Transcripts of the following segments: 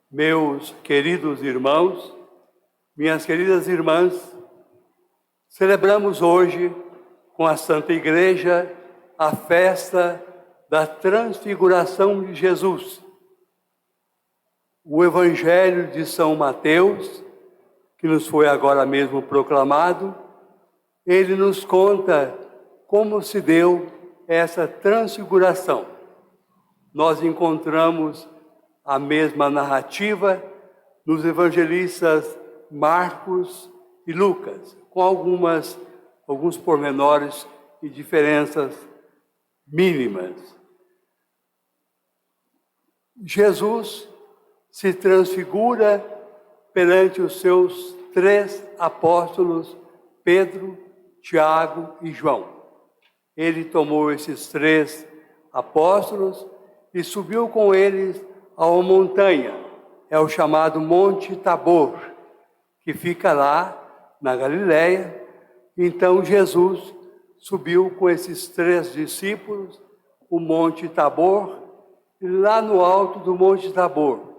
Meus queridos irmãos, minhas queridas irmãs, celebramos hoje, com a Santa Igreja, a festa da Transfiguração de Jesus. O Evangelho de São Mateus, que nos foi agora mesmo proclamado, ele nos conta como se deu essa transfiguração. Nós encontramos a mesma narrativa nos evangelistas Marcos e Lucas, com alguns pormenores e diferenças mínimas. Jesus se transfigura perante os seus 3 apóstolos, Pedro, Tiago e João. Ele tomou esses 3 apóstolos e subiu com eles a uma montanha, é o chamado Monte Tabor, que fica lá na Galileia. Então Jesus subiu com esses 3 discípulos o Monte Tabor, e lá no alto do Monte Tabor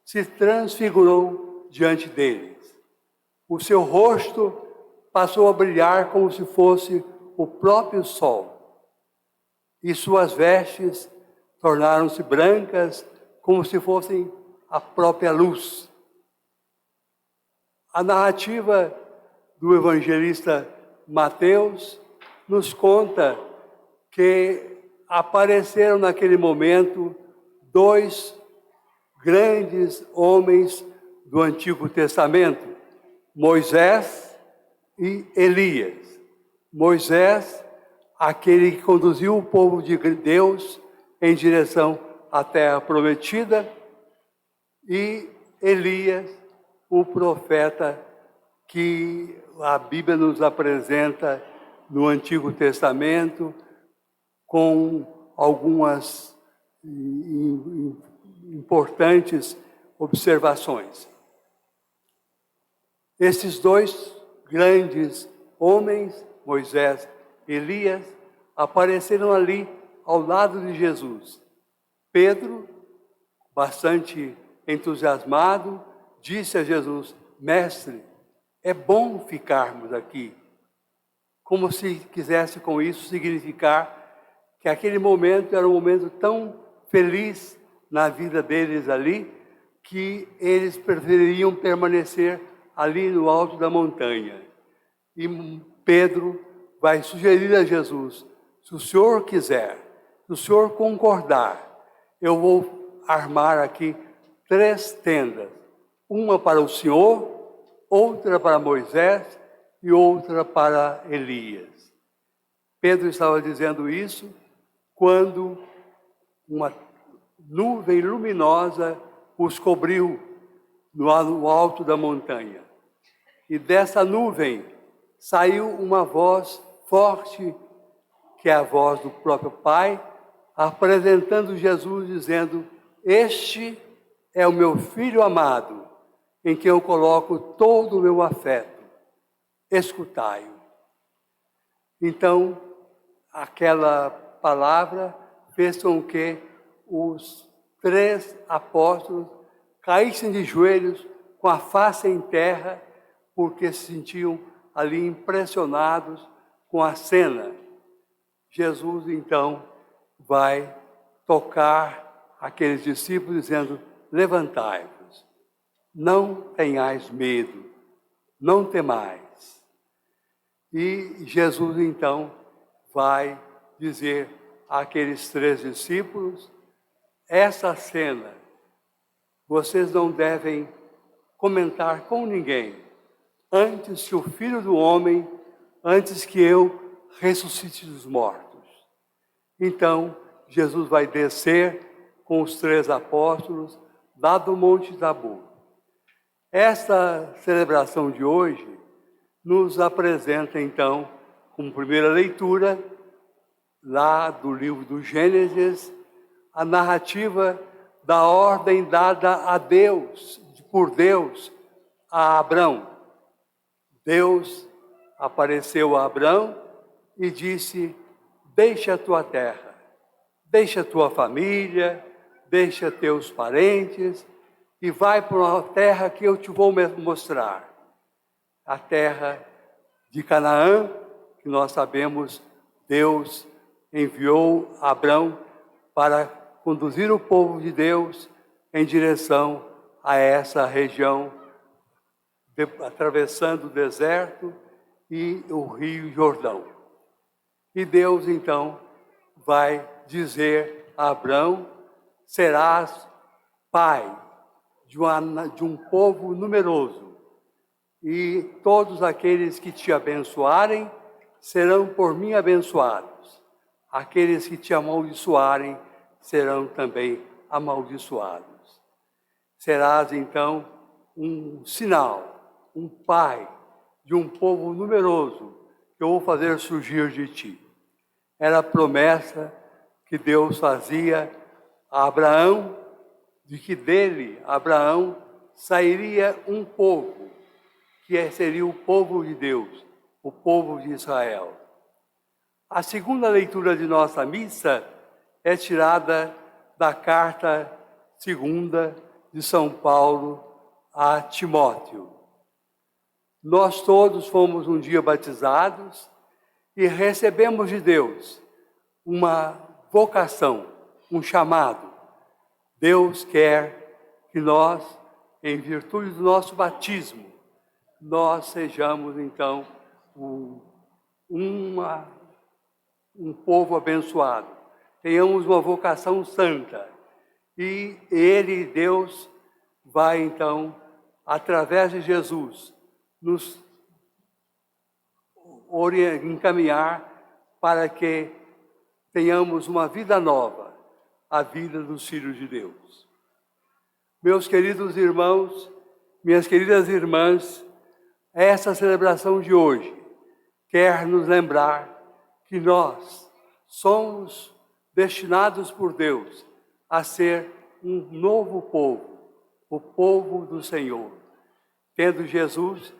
se transfigurou diante deles. O seu rosto passou a brilhar como se fosse o próprio sol, e suas vestes tornaram-se brancas como se fossem a própria luz. A narrativa do evangelista Mateus nos conta que apareceram naquele momento 2 grandes homens do Antigo Testamento, Moisés e Elias. Moisés, aquele que conduziu o povo de Deus em direção à terra prometida, e Elias, o profeta que a Bíblia nos apresenta no Antigo Testamento, com algumas importantes observações. Esses 2 grandes homens, Moisés e Elias, apareceram ali ao lado de Jesus. Pedro, bastante entusiasmado, disse a Jesus: Mestre, é bom ficarmos aqui. Como se quisesse com isso significar que aquele momento era um momento tão feliz na vida deles ali, que eles prefeririam permanecer ali no alto da montanha. E Pedro vai sugerir a Jesus: se o Senhor quiser, se o Senhor concordar, eu vou armar aqui 3 tendas, uma para o Senhor, outra para Moisés e outra para Elias. Pedro estava dizendo isso quando uma nuvem luminosa os cobriu no alto da montanha. E dessa nuvem saiu uma voz forte, que é a voz do próprio Pai, apresentando Jesus, dizendo: Este é o meu Filho amado, em quem eu coloco todo o meu afeto. Escutai-o. Então, aquela palavra fez com que os 3 apóstolos caíssem de joelhos com a face em terra, porque se sentiam ali impressionados com a cena. Jesus então vai tocar aqueles discípulos dizendo: levantai-vos, não tenhais medo, não temais. E Jesus então vai dizer àqueles 3 discípulos: essa cena vocês não devem comentar com ninguém, antes que o Filho do Homem, antes que eu ressuscite dos mortos. Então, Jesus vai descer com os 3 apóstolos lá do Monte Tabor. Esta celebração de hoje nos apresenta, então, como primeira leitura, lá do livro do Gênesis, a narrativa da ordem dada a Deus, por Deus, a Abrão. Deus apareceu a Abrão e disse: deixa a tua terra, deixa a tua família, deixa teus parentes e vai para uma terra que eu te vou mostrar. A terra de Canaã, que nós sabemos, Deus enviou Abrão para conduzir o povo de Deus em direção a essa região, atravessando o deserto e o rio Jordão. E Deus, então, vai dizer a Abrão: serás pai de um povo numeroso, e todos aqueles que te abençoarem serão por mim abençoados. Aqueles que te amaldiçoarem serão também amaldiçoados. Serás, então, um sinal, um pai de um povo numeroso que eu vou fazer surgir de ti. Era a promessa que Deus fazia a Abraão, de que dele, Abraão, sairia um povo, que seria o povo de Deus, o povo de Israel. A segunda leitura de nossa missa é tirada da carta segunda de São Paulo a Timóteo. Nós todos fomos um dia batizados e recebemos de Deus uma vocação, um chamado. Deus quer que nós, em virtude do nosso batismo, nós sejamos então um povo abençoado. Tenhamos uma vocação santa. E Ele, Deus, vai então, através de Jesus, nos encaminhar para que tenhamos uma vida nova, a vida dos filhos de Deus. Meus queridos irmãos, minhas queridas irmãs, essa celebração de hoje quer nos lembrar que nós somos destinados por Deus a ser um novo povo, o povo do Senhor, tendo Jesus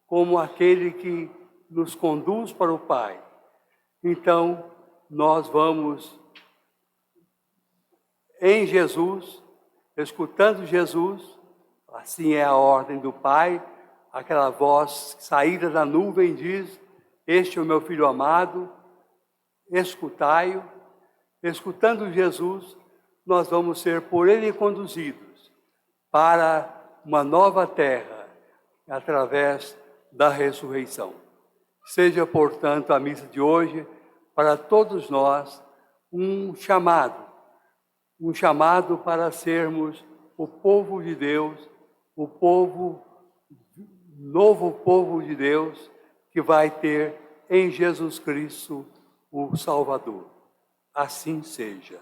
como aquele que nos conduz para o Pai. Então, nós vamos em Jesus, escutando Jesus, assim é a ordem do Pai, aquela voz saída da nuvem diz: este é o meu filho amado, escutai-o. Escutando Jesus, nós vamos ser por Ele conduzidos para uma nova terra, através da ressurreição. Seja, portanto, a missa de hoje, para todos nós, um chamado para sermos o povo de Deus, novo povo de Deus, que vai ter em Jesus Cristo o Salvador. Assim seja.